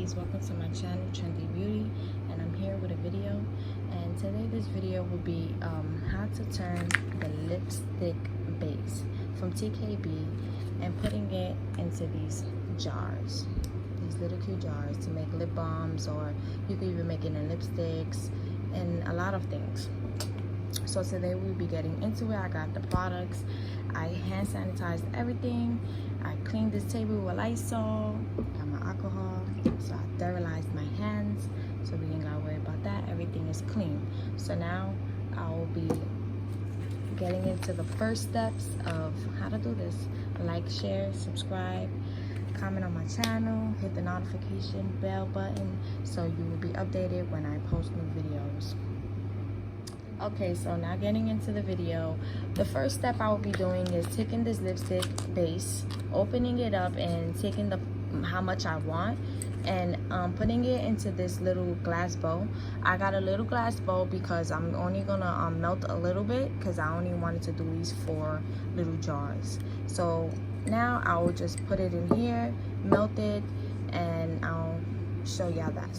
ladies, welcome to my channel Trendy Beauty, and I'm here with a video. And today this video will be how to turn the lipstick base from TKB and putting it into these jars, these little cute jars to make lip balms, or you could even make it in lipsticks and a lot of things. So today we'll be getting into it. I got the products, I hand sanitized everything, I cleaned this table with Lysol, got my alcohol, so I sterilized my hands so we ain't gotta worry about that. Everything is clean. So now I will be getting into the first steps of how to do this. Like, share, subscribe, comment on my channel, hit the notification bell button so you will be updated when I post new videos. Okay, so now getting into the video, the first step I will be doing is taking this lipstick base, opening it up and taking the how much I want and putting it into this little glass bowl. I got a little glass bowl because I'm only gonna melt a little bit because I only wanted to do these 4 little jars. So now I will just put it in here, melt it, and I'll show y'all that.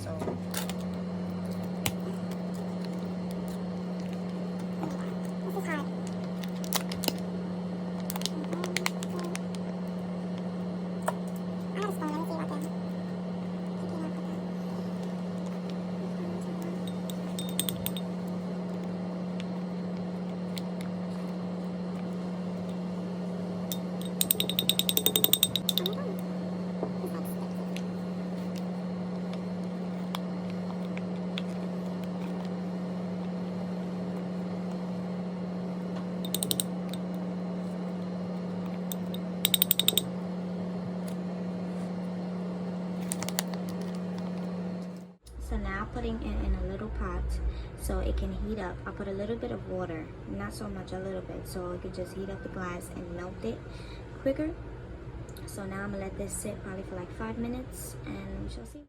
So now putting it in a little pot so it can heat up. I put a little bit of water, not so much, a little bit, so it could just heat up the glass and melt it quicker. So now I'm gonna let this sit probably for like 5 minutes and we shall see.